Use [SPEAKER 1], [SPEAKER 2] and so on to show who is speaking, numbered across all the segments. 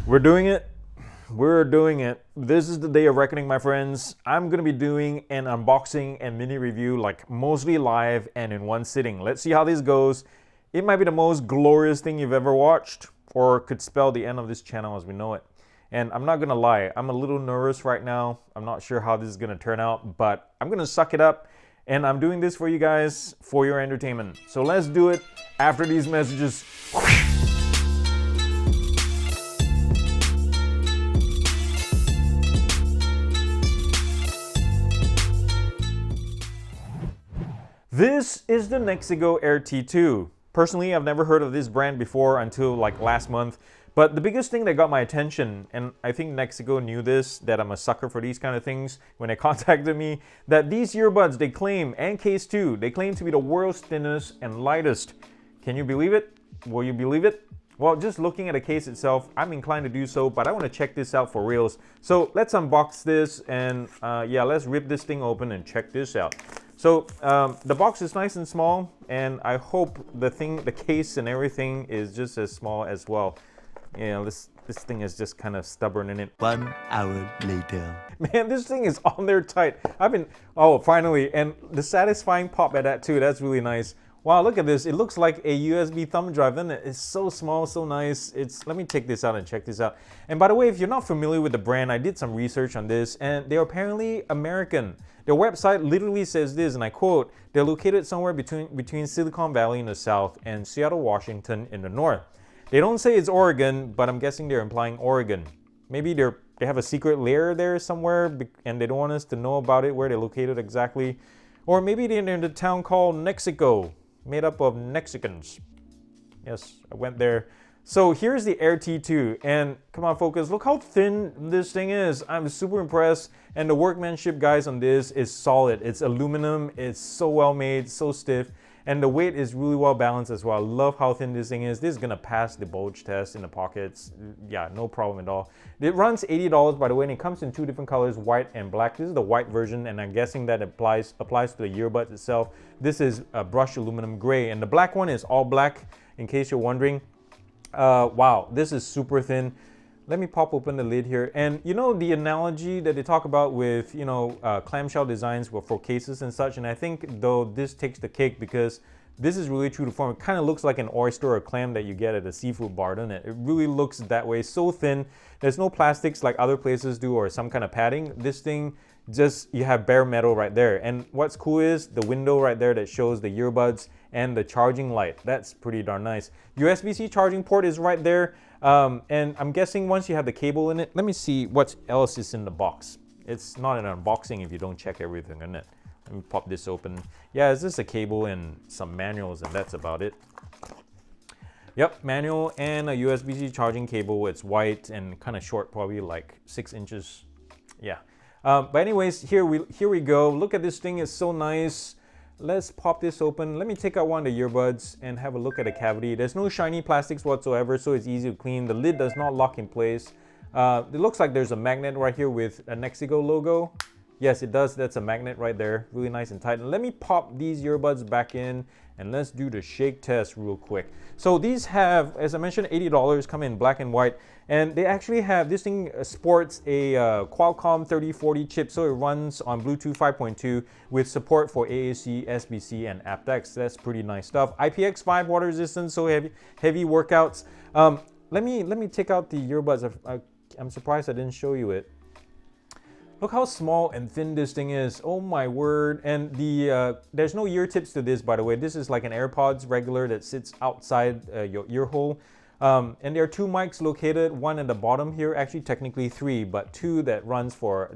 [SPEAKER 1] We're doing it. We're doing it. This is the day of reckoning, my friends. I'm going to be doing an unboxing and mini review, like mostly live and in one sitting. Let's see how this goes. It might be the most glorious thing you've ever watched, or could spell the end of this channel as we know it. And I'm not going to lie, I'm a little nervous right now. I'm not sure how this is going to turn out, but I'm going to suck it up. And I'm doing this for you guys, for your entertainment. So let's do it after these messages. This is the NEXIGO AIR T2. Personally, I've never heard of this brand before until like last month. But the biggest thing that got my attention, and I think NEXIGO knew this, that I'm a sucker for these kind of things when they contacted me, that these earbuds, they claim, and case too, they claim to be the world's thinnest and lightest. Can you believe it? Will you believe it? Well, just looking at the case itself, I'm inclined to do so, but I want to check this out for reals. So let's unbox this and yeah, let's rip this thing open and check this out. So the box is nice and small, and I hope the case and everything is just as small as well. You know, this thing is just kind of stubborn in it.
[SPEAKER 2] 1 hour later.
[SPEAKER 1] Man, this thing is on there tight. Oh, finally, and the satisfying pop at that too, that's really nice. Wow, look at this. It looks like a USB thumb drive, doesn't it? It's so small, so nice. Let me take this out and check this out. And by the way, if you're not familiar with the brand, I did some research on this, and they're apparently American. Their website literally says this, and I quote, they're located somewhere between Silicon Valley in the south and Seattle, Washington in the north. They don't say it's Oregon, but I'm guessing they're implying Oregon. Maybe they have a secret lair there somewhere, and they don't want us to know about it, where they're located exactly. Or maybe they're in the town called NEXIGO, made up of Mexicans. Yes, I went there. So here's the AIR T2, and come on focus, look how thin this thing is. I'm super impressed, and the workmanship, guys, on this is solid. It's aluminum, it's so well made, so stiff, and the weight is really well balanced as well. I love how thin this thing is. This is gonna pass the bulge test in the pockets. Yeah, no problem at all. It runs $80, by the way, and it comes in two different colors, white and black. This is the white version, and I'm guessing that applies to the earbuds itself. This is a brushed aluminum gray, and the black one is all black, in case you're wondering. Wow, this is super thin. Let me pop open the lid here, and you know the analogy that they talk about with, you know, clamshell designs for cases and such, and I think though this takes the cake because this is really true to form. It kind of looks like an oyster or clam that you get at a seafood bar, doesn't it? It really looks that way, so thin. There's no plastics like other places do or some kind of padding. This thing, just, you have bare metal right there. And what's cool is the window right there that shows the earbuds and the charging light. That's pretty darn nice. USB-C charging port is right there. And I'm guessing once you have the cable in it, let me see what else is in the box. It's not an unboxing if you don't check everything in it. Let me pop this open. Yeah, it's just a cable and some manuals, and that's about it. Yep, manual and a USB-C charging cable. It's white and kind of short, probably like 6 inches. Yeah. But anyways, here we go. Look at this thing, it's so nice. Let's pop this open. Let me take out one of the earbuds and have a look at the cavity. There's no shiny plastics whatsoever, so it's easy to clean. The lid does not lock in place. It looks like there's a magnet right here with a NEXIGO logo. Yes, it does. That's a magnet right there. Really nice and tight. And let me pop these earbuds back in and let's do the shake test real quick. So these have, as I mentioned, $80, come in black and white. And they actually have, this thing sports a Qualcomm 3040 chip, so it runs on Bluetooth 5.2 with support for AAC, SBC, and aptX. That's pretty nice stuff. IPX5 water resistance, so heavy workouts. Let me take out the earbuds. I'm surprised I didn't show you it. Look how small and thin this thing is. Oh my word. And there's no ear tips to this, by the way. This is like an AirPods regular that sits outside your ear hole. And there are two mics located, one at the bottom here, actually technically three, but two that runs for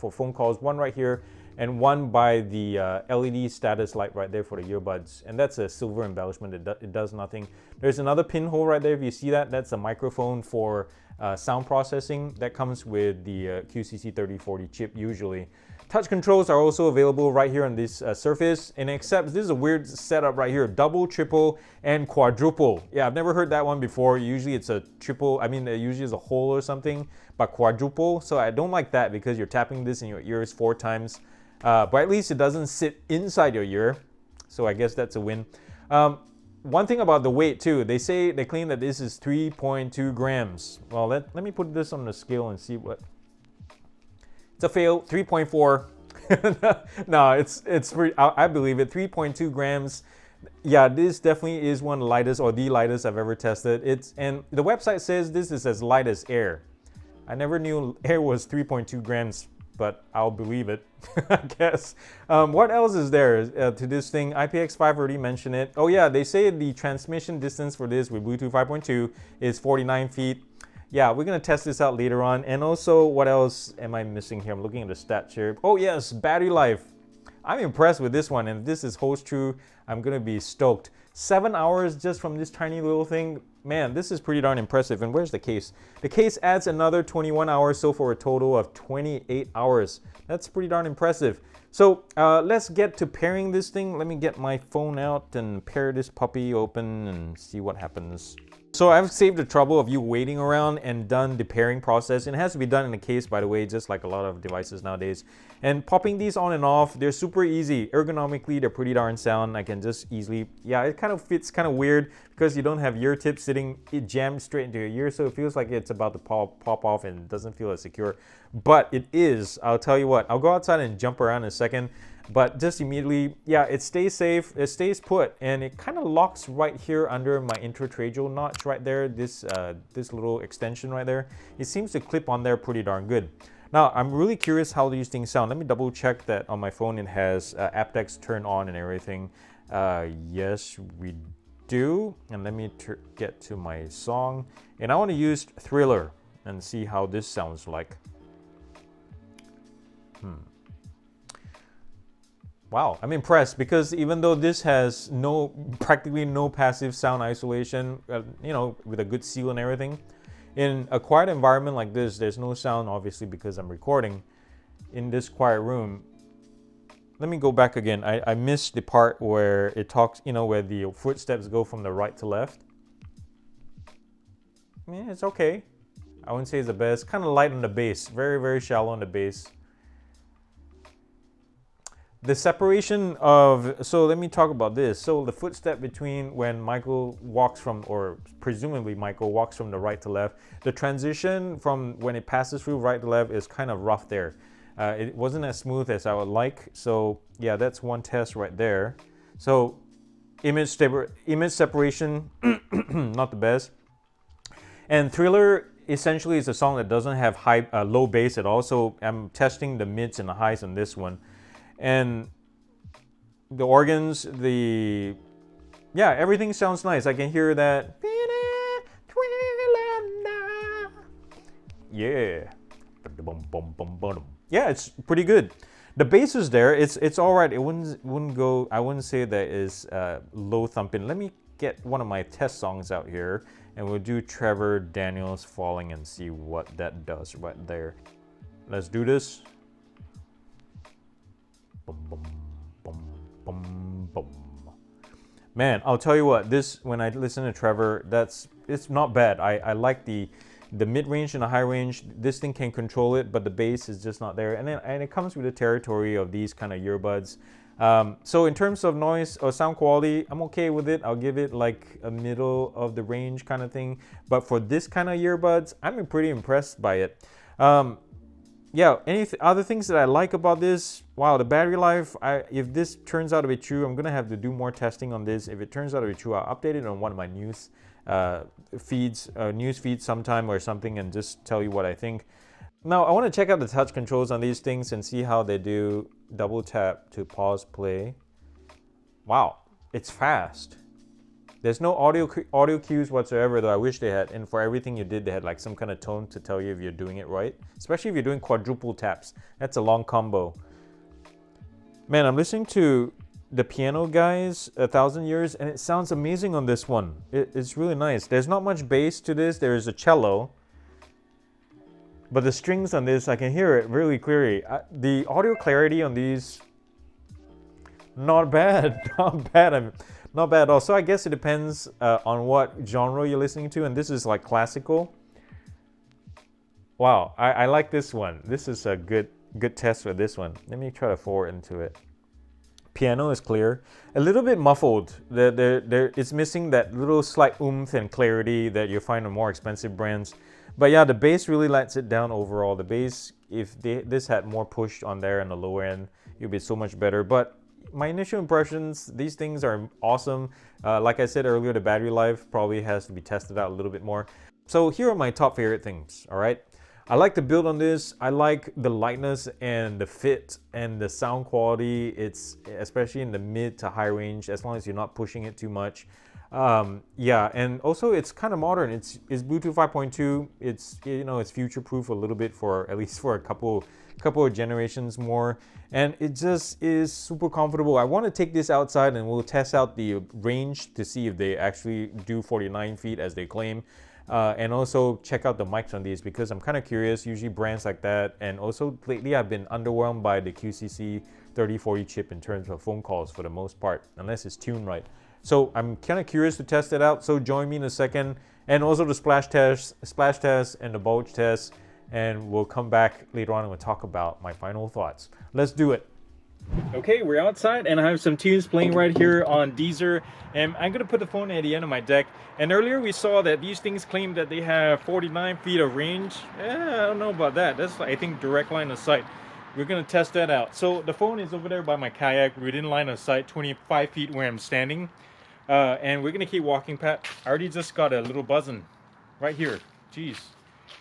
[SPEAKER 1] phone calls, one right here and one by the LED status light right there for the earbuds. And that's a silver embellishment. It does nothing. There's another pinhole right there. If you see that, that's a microphone for sound processing that comes with the QCC 3040 chip usually. Touch controls are also available right here on this surface, and except this is a weird setup right here, double, triple, and quadruple. Yeah, I've never heard that one before. Usually it's a triple, I mean, usually it's a whole or something, but quadruple. So I don't like that because you're tapping this in your ears 4 times, but at least it doesn't sit inside your ear. So I guess that's a win. one thing about the weight too, they claim that this is 3.2 grams. Well, let me put this on the scale and see what. It's a fail, 3.4. No, it's pretty, I believe it, 3.2 grams. Yeah, this definitely is one of the lightest or the lightest I've ever tested. And the website says this is as light as air. I never knew air was 3.2 grams, but I'll believe it, I guess. What else is there to this thing? IPX5 already mentioned it. Oh yeah, they say the transmission distance for this with Bluetooth 5.2 is 49 feet. Yeah, we're gonna test this out later on. And also, what else am I missing here? I'm looking at the stats here. Oh yes, battery life. I'm impressed with this one, and if this holds true, I'm gonna be stoked. 7 hours just from this tiny little thing. Man, this is pretty darn impressive. And where's the case? The case adds another 21 hours, so for a total of 28 hours. That's pretty darn impressive. So let's get to pairing this thing. Let me get my phone out and pair this puppy open and see what happens. So I've saved the trouble of you waiting around and done the pairing process. It has to be done in a case, by the way, just like a lot of devices nowadays. And popping these on and off, they're super easy. Ergonomically, they're pretty darn sound. I can just easily, yeah, it kind of fits kind of weird because you don't have ear tips sitting jammed straight into your ear, so it feels like it's about to pop off and it doesn't feel as secure. But it is, I'll tell you what, I'll go outside and jump around in a second. But just immediately, yeah, it stays safe, it stays put, and it kind of locks right here under my intertracheal notch right there, this little extension right there. It seems to clip on there pretty darn good. Now, I'm really curious how these things sound. Let me double check that on my phone it has aptX turned on and everything. Yes, we do. And let me get to my song. And I want to use Thriller and see how this sounds like. Wow, I'm impressed because even though this has practically no passive sound isolation, you know, with a good seal and everything, in a quiet environment like this, there's no sound, obviously, because I'm recording in this quiet room. Let me go back again. I missed the part where it talks, you know, where the footsteps go from the right to left. Yeah, it's okay. I wouldn't say it's the best. Kind of light on the bass, very, very shallow on the bass. The separation of, so let me talk about this. So the footstep between when Michael walks from, or presumably Michael walks from the right to left, the transition from when it passes through right to left is kind of rough there. It wasn't as smooth as I would like. So yeah, that's one test right there. So image separation, not the best. And Thriller essentially is a song that doesn't have low bass at all. So I'm testing the mids and the highs on this one. And the organs, yeah, everything sounds nice. I can hear that. Yeah. Yeah, it's pretty good. The bass is there. It's all right. It wouldn't go. I wouldn't say that is low thumping. Let me get one of my test songs out here, and we'll do Trevor Daniels Falling and see what that does right there. Let's do this. Man, I'll tell you what, this, when I listen to Trevor, it's not bad. I like the mid-range and the high-range. This thing can control it, but the bass is just not there. And it comes with the territory of these kind of earbuds. So in terms of noise or sound quality, I'm okay with it. I'll give it like a middle of the range kind of thing. But for this kind of earbuds, I'm pretty impressed by it. Yeah, other things that I like about this, wow, the battery life, if this turns out to be true, I'm going to have to do more testing on this. If it turns out to be true, I'll update it on one of my news feeds sometime or something and just tell you what I think. Now, I want to check out the touch controls on these things and see how they do. Double tap to pause play. Wow, it's fast. There's no audio cues whatsoever, though I wish they had. And for everything you did, they had like some kind of tone to tell you if you're doing it right. Especially if you're doing quadruple taps. That's a long combo. Man, I'm listening to the Piano Guys, 1,000 Years, and it sounds amazing on this one. It's really nice. There's not much bass to this. There is a cello. But the strings on this, I can hear it really clearly. The audio clarity on these, not bad. Not bad. Not bad at all. So I guess it depends on what genre you're listening to, and this is like classical. Wow, I like this one. This is a good test for this one. Let me try to forward into it. Piano is clear. A little bit muffled. It's missing that little slight oomph and clarity that you find on more expensive brands. But yeah, the bass really lets it down overall. The bass, if this had more push on there on the lower end, it would be so much better. But my initial impressions, these things are awesome. Like I said earlier, the battery life probably has to be tested out a little bit more. So here are my top favorite things, all right? I like the build on this. I like the lightness and the fit and the sound quality. It's especially in the mid to high range, as long as you're not pushing it too much. Yeah, and also it's kind of modern. It's Bluetooth 5.2. It's, you know, it's future proof a little bit, for at least for a couple of generations more, and it just is super comfortable. I want to take this outside and we'll test out the range to see if they actually do 49 feet as they claim. And also check out the mics on these, because I'm kind of curious. Usually brands like that, and also lately I've been underwhelmed by the QCC 3040 chip in terms of phone calls for the most part, unless it's tuned right. So I'm kind of curious to test it out, so join me in a second. And also the splash test and the bulge test, and we'll come back later on and we'll talk about my final thoughts. Let's do it. Okay, we're outside and I have some tunes playing right here on Deezer, and I'm gonna put the phone at the end of my deck. And earlier we saw that these things claim that they have 49 feet of range. I don't know about that. That's, I think, direct line of sight. We're gonna test that out. So the phone is over there by my kayak, within line of sight, 25 feet where I'm standing. And we're gonna keep walking past. I already just got a little buzzing right here. Jeez.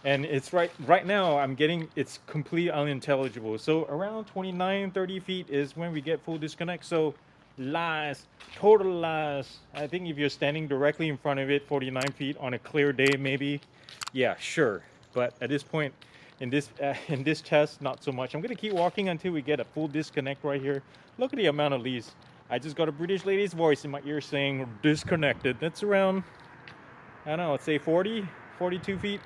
[SPEAKER 1] And it's right now I'm getting, it's completely unintelligible. So around 29-30 feet is when we get full disconnect. So lies, total lies. I think if you're standing directly in front of it, 49 feet on a clear day, maybe, yeah, sure. But at this point in this test, not so much. I'm gonna keep walking until we get a full disconnect right here. Look at the amount of leads. I just got a British lady's voice in my ear saying disconnected. That's around, I don't know, let's say 42 feet.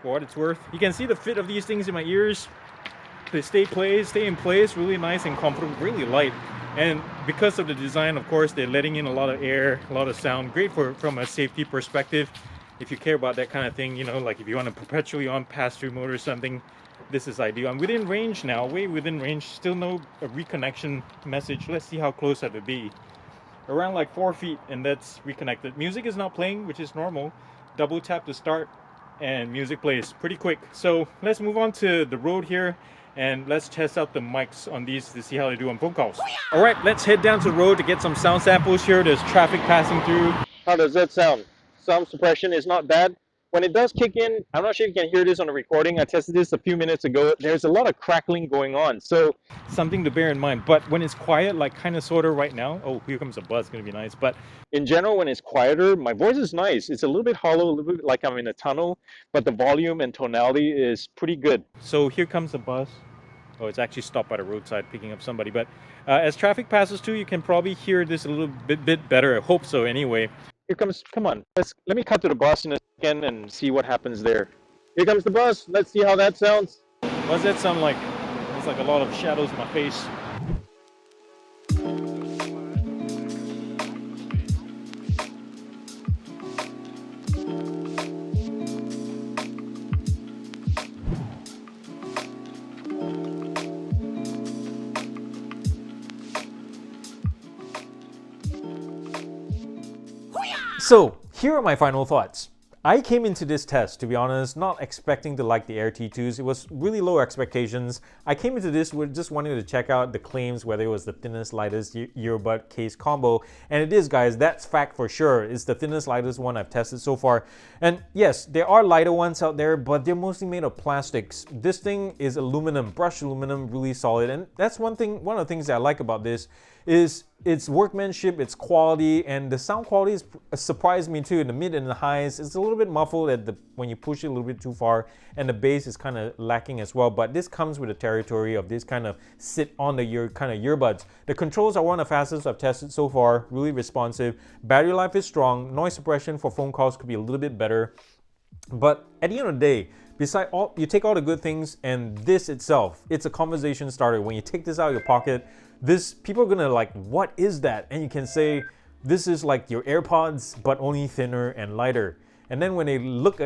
[SPEAKER 1] For what it's worth. You can see the fit of these things in my ears. They stay in place, really nice and comfortable, really light. And because of the design, of course, they're letting in a lot of air, a lot of sound. Great from a safety perspective. If you care about that kind of thing, you know, like if you want to perpetually on pass-through mode or something, this is ideal. I'm within range now, way within range. Still no reconnection message. Let's see how close I would be. Around like 4 feet, and that's reconnected. Music is not playing, which is normal. Double tap to start, and music plays pretty quick. So let's move on to the road here, and let's test out the mics on these to see how they do on phone calls. All right, let's head down to the road to get some sound samples here. There's traffic passing through. How does that sound? Sound suppression is not bad. When it does kick in, I'm not sure if you can hear this on the recording. I tested this a few minutes ago. There's a lot of crackling going on, so something to bear in mind. But when it's quiet, like kind of sort of right now, oh, here comes a buzz, gonna be nice. But in general, when it's quieter, my voice is nice. It's a little bit hollow, a little bit like I'm in a tunnel, but the volume and tonality is pretty good. So here comes a buzz. Oh, it's actually stopped by the roadside picking up somebody. But as traffic passes through, you can probably hear this a little bit better. I hope so anyway. Here comes, come on, let me cut to the bus in a second and see what happens there. Here comes the bus. Let's see how that sounds. What does that sound like? It's like a lot of shadows in my face. So here are my final thoughts. I came into this test, to be honest, not expecting to like the Air T2s. It was really low expectations. I came into this with just wanting to check out the claims, whether it was the thinnest, lightest earbud case combo. And it is, guys, that's fact for sure. It's the thinnest, lightest one I've tested so far. And yes, there are lighter ones out there, but they're mostly made of plastics. This thing is aluminum, brushed aluminum, really solid. And that's one of the things that I like about this is its workmanship, its quality, and the sound quality has surprised me too. In the mid and the highs, it's a little bit muffled when you push it a little bit too far, and the bass is kind of lacking as well. But this comes with the territory of this kind of sit on the ear kind of earbuds. The controls are one of the fastest I've tested so far, really responsive. Battery life is strong. Noise suppression for phone calls could be a little bit better. But at the end of the day, beside all, you take all the good things, and this itself, it's a conversation starter. When you take this out of your pocket, people are gonna like, what is that? And you can say, this is like your AirPods, but only thinner and lighter. And then when they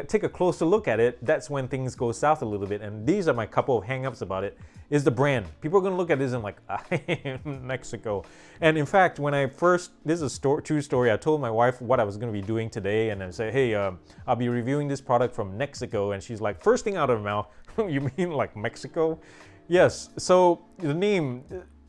[SPEAKER 1] take a closer look at it, that's when things go south a little bit. And these are my couple of hang-ups about it, is the brand. People are gonna look at this and like, I am NEXIGO. And in fact, when this is a true story, I told my wife what I was gonna be doing today, and I said, hey, I'll be reviewing this product from NEXIGO. And she's like, first thing out of her mouth, you mean like Mexico? Yes, so the name,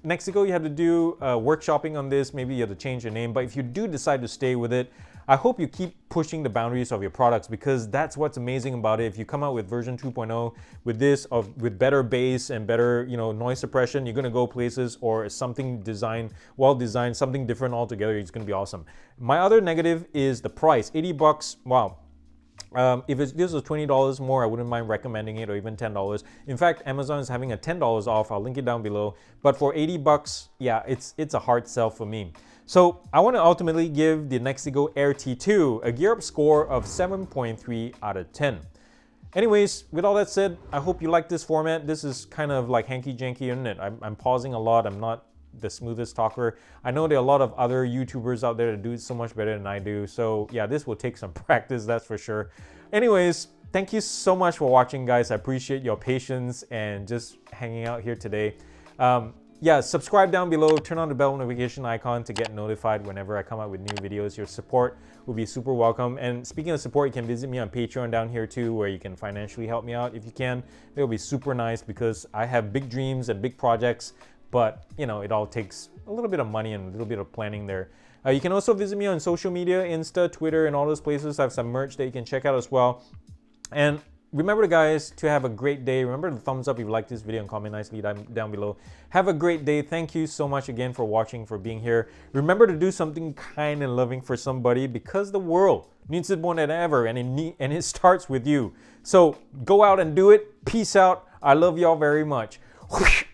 [SPEAKER 1] NEXIGO, you have to do workshopping on this, maybe you have to change your name, but if you do decide to stay with it, I hope you keep pushing the boundaries of your products, because that's what's amazing about it. If you come out with version 2.0 with this, with better bass and better, noise suppression, you're gonna go places, or something well designed, something different altogether. It's gonna be awesome. My other negative is the price, 80 bucks. Wow. If this was $20 more, I wouldn't mind recommending it, or even $10. In fact, Amazon is having a $10 off. I'll link it down below. But for 80 bucks, yeah, it's a hard sell for me. So I want to ultimately give the NEXIGO AIR T2 a GearUP score of 7.3 out of 10. Anyways, with all that said, I hope you like this format. This is kind of like hanky-janky, isn't it? I'm pausing a lot. I'm not the smoothest talker. I know there are a lot of other YouTubers out there that do it so much better than I do. So yeah, this will take some practice, that's for sure. Anyways, thank you so much for watching, guys. I appreciate your patience and just hanging out here today. Yeah, subscribe down below, turn on the bell notification icon to get notified whenever I come out with new videos. Your support will be super welcome. And speaking of support, you can visit me on Patreon down here too, where you can financially help me out if you can. It'll be super nice, because I have big dreams and big projects, but it all takes a little bit of money and a little bit of planning there. You can also visit me on social media, Insta, Twitter, and all those places. I have some merch that you can check out as well. And remember, guys, to have a great day. Remember the thumbs up if you like this video and comment nicely down below. Have a great day. Thank you so much again for watching, for being here. Remember to do something kind and loving for somebody, because the world needs it more than ever, and it starts with you. So go out and do it. Peace out. I love y'all very much. Whoosh.